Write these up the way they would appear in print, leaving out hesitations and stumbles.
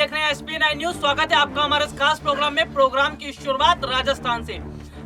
देख रहे हैं SP9 न्यूज। स्वागत है आपका हमारे इस खास प्रोग्राम में। प्रोग्राम की शुरुआत राजस्थान से।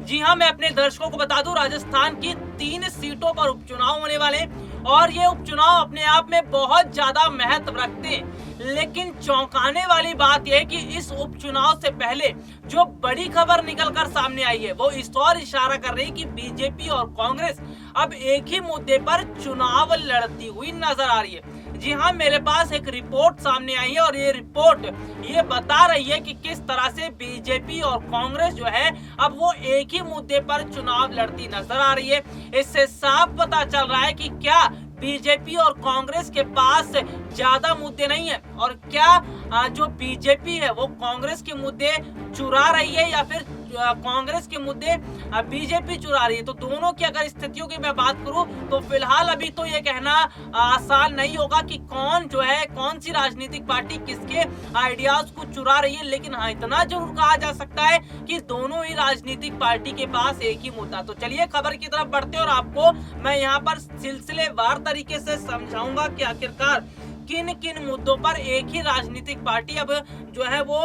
जी हां, मैं अपने दर्शकों को बता दूं, राजस्थान की 3 सीटों पर उपचुनाव होने वाले हैं और ये उपचुनाव अपने आप में बहुत ज्यादा महत्व रखते हैं। लेकिन चौंकाने वाली बात यह है कि इस उपचुनाव से पहले जो बड़ी खबर निकलकर सामने आई है वो इस ओर इशारा कर रही है कि बीजेपी और कांग्रेस अब एक ही मुद्दे पर चुनाव लड़ती हुई नजर आ रही है। जी हाँ, मेरे पास एक रिपोर्ट सामने आई है और ये रिपोर्ट ये बता रही है कि किस तरह से बीजेपी और कांग्रेस जो है अब वो एक ही मुद्दे पर चुनाव लड़ती नजर आ रही है। इससे साफ पता चल रहा है कि क्या बीजेपी और कांग्रेस के पास ज्यादा मुद्दे नहीं है और क्या जो बीजेपी है वो कांग्रेस के मुद्दे चुरा रही है या फिर कांग्रेस के मुद्दे बीजेपी चुरा रही है। तो दोनों की अगर स्थितियों की मैं बात करूं तो फिलहाल अभी तो ये कहना आसान नहीं होगा कि कौन जो है कौन सी राजनीतिक पार्टी किसके आइडियाज को चुरा रही है। लेकिन हाँ, इतना जरूर कहा जा सकता है कि दोनों ही राजनीतिक पार्टी के पास एक ही मुद्दा। तो चलिए खबर की तरफ बढ़ते हैं और आपको मैं यहाँ पर सिलसिलेवार तरीके से समझाऊंगा कि आखिरकार किन किन मुद्दों पर एक ही राजनीतिक पार्टी अब जो है वो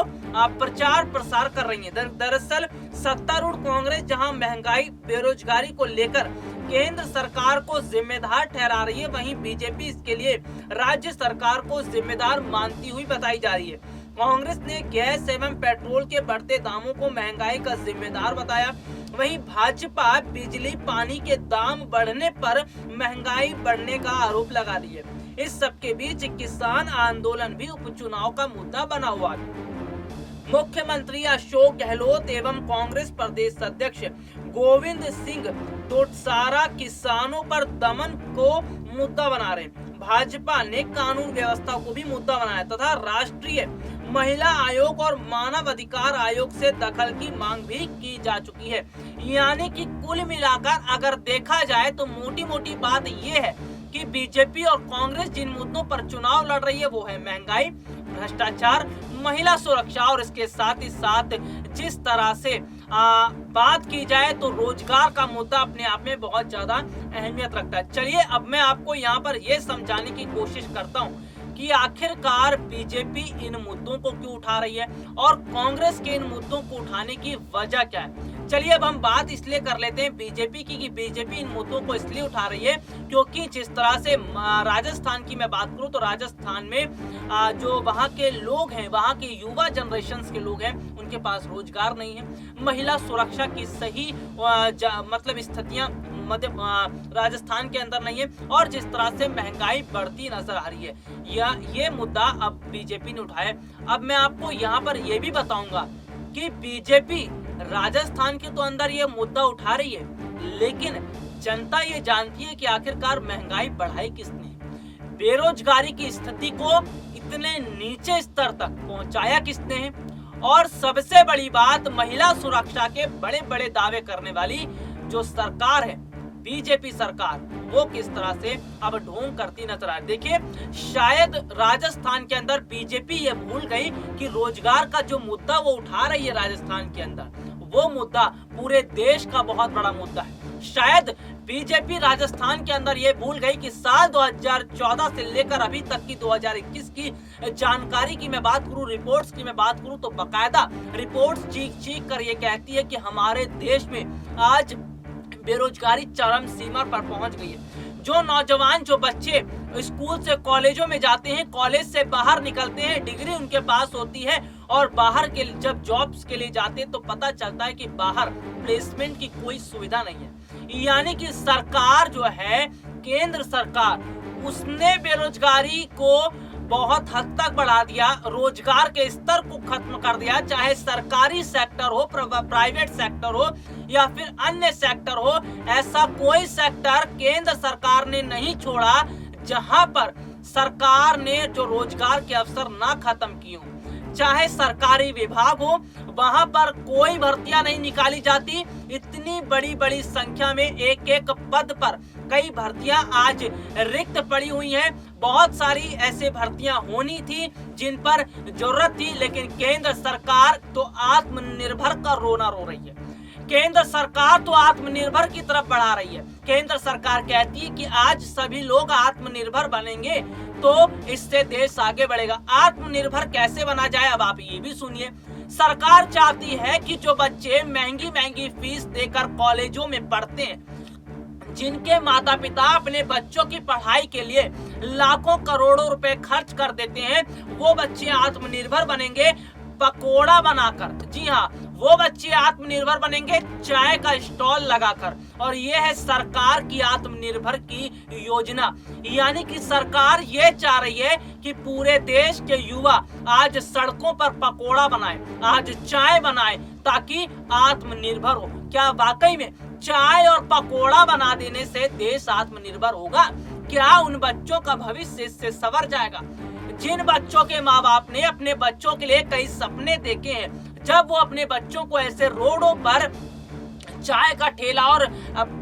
प्रचार प्रसार कर रही है। दरअसल सत्तारूढ़ कांग्रेस जहां महंगाई बेरोजगारी को लेकर केंद्र सरकार को जिम्मेदार ठहरा रही है, वहीं बीजेपी इसके लिए राज्य सरकार को जिम्मेदार मानती हुई बताई जा रही है। कांग्रेस ने गैस एवं पेट्रोल के बढ़ते दामों को महंगाई का जिम्मेदार बताया, वहीं भाजपा बिजली पानी के दाम बढ़ने पर महंगाई बढ़ने का आरोप लगा रही है। इस सब के बीच किसान आंदोलन भी उपचुनाव का मुद्दा बना हुआ है। मुख्यमंत्री अशोक गहलोत एवं कांग्रेस प्रदेश अध्यक्ष गोविंद सिंह डोटासरा किसानों पर दमन को मुद्दा बना रहे हैं। भाजपा ने कानून व्यवस्था को भी मुद्दा बनाया तथा राष्ट्रीय महिला आयोग और मानव अधिकार आयोग से दखल की मांग भी की जा चुकी है। यानी कि कुल मिलाकर अगर देखा जाए तो मोटी मोटी बात ये है कि बीजेपी और कांग्रेस जिन मुद्दों पर चुनाव लड़ रही है वो है महंगाई, भ्रष्टाचार, महिला सुरक्षा और इसके साथ ही साथ जिस तरह से बात की जाए तो रोजगार का मुद्दा अपने आप में बहुत ज्यादा अहमियत रखता है। चलिए अब मैं आपको यहाँ पर यह समझाने की कोशिश करता हूँ कि आखिरकार बीजेपी इन मुद्दों को क्यों उठा रही है और कांग्रेस के इन मुद्दों को उठाने की वजह क्या है। चलिए अब हम बात इसलिए कर लेते हैं बीजेपी की कि बीजेपी इन मुद्दों को इसलिए उठा रही है क्योंकि जिस तरह से राजस्थान की मैं बात करूं तो राजस्थान में जो वहां के लोग हैं, वहां के युवा जनरेशन के लोग हैं, उनके पास रोजगार नहीं है। महिला सुरक्षा की सही मतलब स्थितियां मध्य राजस्थान के अंदर नहीं है और जिस तरह से महंगाई बढ़ती नजर आ रही है, ये मुद्दा अब बीजेपी ने उठाया। अब मैं आपको यहाँ पर यह भी बताऊंगा कि बीजेपी राजस्थान के तो अंदर ये मुद्दा उठा रही है, लेकिन जनता ये जानती है कि आखिरकार महंगाई बढ़ाई किसने, बेरोजगारी की स्थिति को इतने नीचे स्तर तक पहुंचाया किसने है और सबसे बड़ी बात महिला सुरक्षा के बड़े बड़े दावे करने वाली जो सरकार है बीजेपी सरकार, वो किस तरह से अब ढोंग करती नजर आ। देखिए, शायद राजस्थान के अंदर बीजेपी ये भूल गई कि रोजगार का जो मुद्दा वो उठा रही है राजस्थान के अंदर, वो मुद्दा पूरे देश का बहुत बड़ा मुद्दा है। शायद बीजेपी राजस्थान के अंदर ये भूल गई कि साल 2014 से लेकर अभी तक की 2021 की जानकारी की मैं बात करूं, रिपोर्ट्स की मैं बात करूं तो बकायदा रिपोर्ट्स चीख कर ये कहती है कि हमारे देश में आज बेरोजगारी चरम सीमा पर पहुंच गई है। जो नौजवान, जो बच्चे स्कूल से कॉलेजों में जाते हैं, कॉलेज से बाहर निकलते हैं, डिग्री उनके पास होती है और बाहर के जब जॉब्स के लिए जाते हैं तो पता चलता है कि बाहर प्लेसमेंट की कोई सुविधा नहीं है। यानी कि सरकार जो है, केंद्र सरकार, उसने बेरोजगारी को बहुत हद तक बढ़ा दिया, रोजगार के स्तर को खत्म कर दिया, चाहे सरकारी सेक्टर हो, प्राइवेट सेक्टर हो या फिर अन्य सेक्टर हो। ऐसा कोई सेक्टर केंद्र सरकार ने नहीं छोड़ा जहां पर सरकार ने जो रोजगार के अवसर ना खत्म किए हों। चाहे सरकारी विभाग हो, वहां पर कोई भर्तियां नहीं निकाली जाती। इतनी बड़ी बड़ी संख्या में एक एक पद पर कई भर्तियां आज रिक्त पड़ी हुई हैं। बहुत सारी ऐसे भर्तियां होनी थी जिन पर जरूरत थी, लेकिन केंद्र सरकार तो आत्मनिर्भर का रोना रो रही है। केंद्र सरकार तो आत्मनिर्भर की तरफ बढ़ा रही है। केंद्र सरकार कहती है कि आज सभी लोग आत्मनिर्भर बनेंगे तो इससे देश आगे बढ़ेगा। आत्मनिर्भर कैसे बना जाए, अब आप ये भी सुनिए। सरकार चाहती है कि जो बच्चे महंगी महंगी फीस देकर कॉलेजों में पढ़ते हैं, जिनके माता पिता अपने बच्चों की पढ़ाई के लिए लाखों करोड़ों रुपए खर्च कर देते हैं, वो बच्चे आत्मनिर्भर बनेंगे पकोड़ा बनाकर। जी हाँ, वो बच्चे आत्मनिर्भर बनेंगे चाय का स्टॉल लगाकर। और ये है सरकार की आत्मनिर्भर की योजना। यानी कि सरकार ये चाह रही है कि पूरे देश के युवा आज सड़कों पर पकोड़ा बनाए, आज चाय बनाए, ताकि आत्मनिर्भर हो। क्या वाकई में चाय और पकोड़ा बना देने से देश आत्मनिर्भर होगा? क्या उन बच्चों का भविष्य इससे संवर जाएगा? जिन बच्चों के माँ बाप ने अपने बच्चों के लिए कई सपने देखे हैं, जब वो अपने बच्चों को ऐसे रोडों पर चाय का ठेला और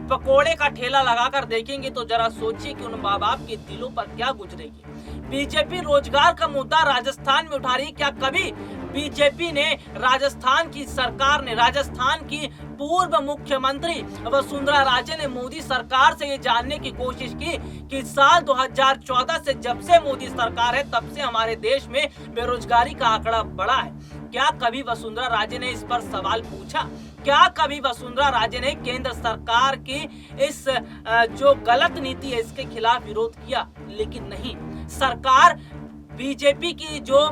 पकोड़े का ठेला लगाकर देखेंगे, तो जरा सोचिए कि उन माँ बाप के दिलों पर क्या गुजरेगी। बीजेपी रोजगार का मुद्दा राजस्थान में उठा रही। क्या कभी बीजेपी ने, राजस्थान की सरकार ने, राजस्थान की पूर्व मुख्यमंत्री वसुंधरा राजे ने मोदी सरकार से ये जानने की कोशिश की कि साल 2014 से जब से मोदी सरकार है तब से हमारे देश में बेरोजगारी का आंकड़ा बढ़ा है? क्या कभी वसुंधरा राजे ने इस पर सवाल पूछा? क्या कभी वसुंधरा राजे ने केंद्र सरकार की इस जो गलत नीति है इसके खिलाफ विरोध किया? लेकिन नहीं, सरकार बीजेपी की जो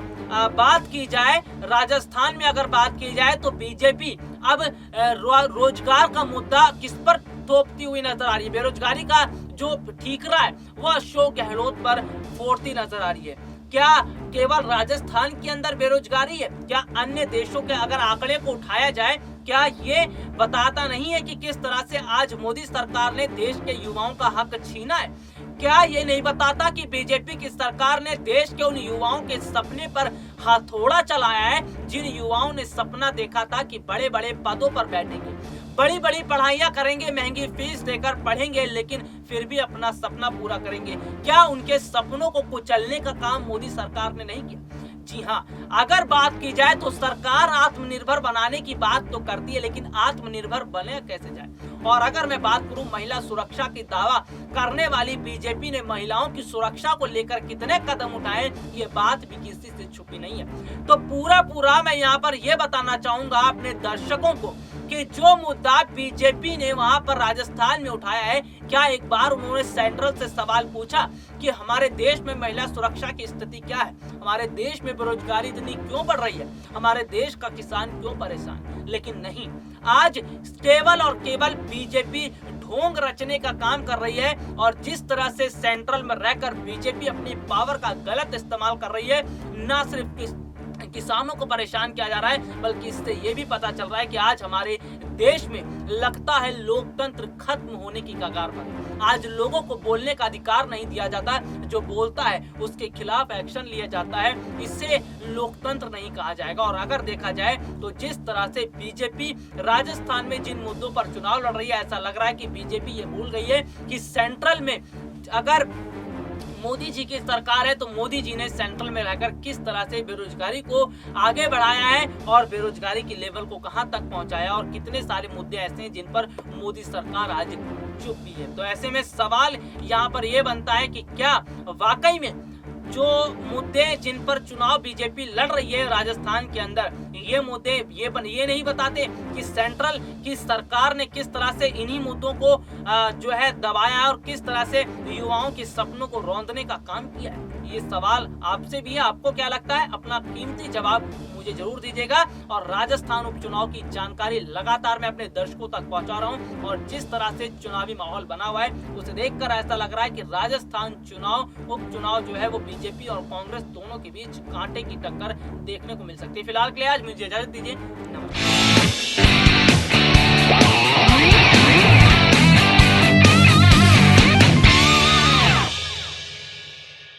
बात की जाए, राजस्थान में अगर बात की जाए तो बीजेपी अब रोजगार का मुद्दा किस पर थोपती हुई नजर आ रही है? बेरोजगारी का जो ठीकरा है वो अशोक गहलोत पर फोड़ती नजर आ रही है। क्या केवल राजस्थान के अंदर बेरोजगारी है? क्या अन्य देशों के अगर आंकड़े को उठाया जाए, क्या ये बताता नहीं है कि किस तरह से आज मोदी सरकार ने देश के युवाओं का हक छीना है? क्या ये नहीं बताता कि बीजेपी की सरकार ने देश के उन युवाओं के सपने पर हथौड़ा चलाया है, जिन युवाओं ने सपना देखा था कि बड़े बड़े पदों पर बैठेंगे, बड़ी बड़ी पढ़ाइयां करेंगे, महंगी फीस देकर पढ़ेंगे, लेकिन फिर भी अपना सपना पूरा करेंगे? क्या उनके सपनों को कुचलने का काम मोदी सरकार ने नहीं किया? जी हाँ, अगर बात की जाए तो सरकार आत्मनिर्भर बनाने की बात तो करती है, लेकिन आत्मनिर्भर बने कैसे जाए? और अगर मैं बात करूं महिला सुरक्षा की दावा करने वाली बीजेपी ने महिलाओं की सुरक्षा को लेकर कितने कदम उठाए, ये बात भी किसी से छुपी नहीं है। तो पूरा मैं यहाँ पर यह बताना चाहूंगा अपने दर्शकों को कि जो मुद्दा बीजेपी ने वहां पर राजस्थान में उठाया है, क्या एक बार उन्होंने सेंट्रल से सवाल पूछा कि हमारे देश में महिला सुरक्षा की स्थिति क्या है? हमारे देश में बेरोजगारी इतनी क्यों बढ़ रही है? हमारे देश का किसान क्यों परेशान? लेकिन नहीं, आज केवल और केवल बीजेपी ढोंग रचने का काम कर रही है। और जिस तरह से सेंट्रल में रहकर बीजेपी अपनी पावर का गलत इस्तेमाल कर रही है, न सिर्फ किसानों को परेशान किया जा रहा है, बल्कि इससे ये भी पता चल रहा है कि आज हमारे देश में लगता है लोकतंत्र खत्म होने की कगार पर। आज लोगों को बोलने का अधिकार नहीं दिया जाता, जो बोलता है उसके खिलाफ एक्शन लिया जाता है। इससे लोकतंत्र नहीं कहा जाएगा। और अगर देखा जाए तो जिस तरह से बीजेपी राजस्थान में जिन मुद्दों पर चुनाव लड़ रही है, ऐसा लग रहा है कि बीजेपी ये भूल गई है कि सेंट्रल में अगर मोदी जी की सरकार है तो मोदी जी ने सेंट्रल में रहकर किस तरह से बेरोजगारी को आगे बढ़ाया है और बेरोजगारी की लेवल को कहां तक पहुंचाया, और कितने सारे मुद्दे ऐसे हैं जिन पर मोदी सरकार आज चुप भी है। तो ऐसे में सवाल यहाँ पर यह बनता है कि क्या वाकई में जो मुद्दे जिन पर चुनाव बीजेपी लड़ रही है राजस्थान के अंदर, ये मुद्दे ये नहीं बताते कि सेंट्रल की सरकार ने किस तरह से इन्हीं मुद्दों को जो है दबाया और किस तरह से युवाओं के सपनों को रौंदने का काम किया है? ये सवाल आपसे भी है। आपको क्या लगता है? अपना कीमती जवाब मुझे जरूर दीजिएगा। और राजस्थान उपचुनाव की जानकारी लगातार मैं अपने दर्शकों तक पहुंचा रहा हूं, और जिस तरह से चुनावी माहौल बना हुआ है उसे देखकर ऐसा लग रहा है कि राजस्थान उपचुनाव जो है वो बीजेपी और कांग्रेस दोनों के बीच कांटे की टक्कर देखने को मिल सकती है। फिलहाल के लिए आज मुझे इजाजत दीजिए। नमस्कार।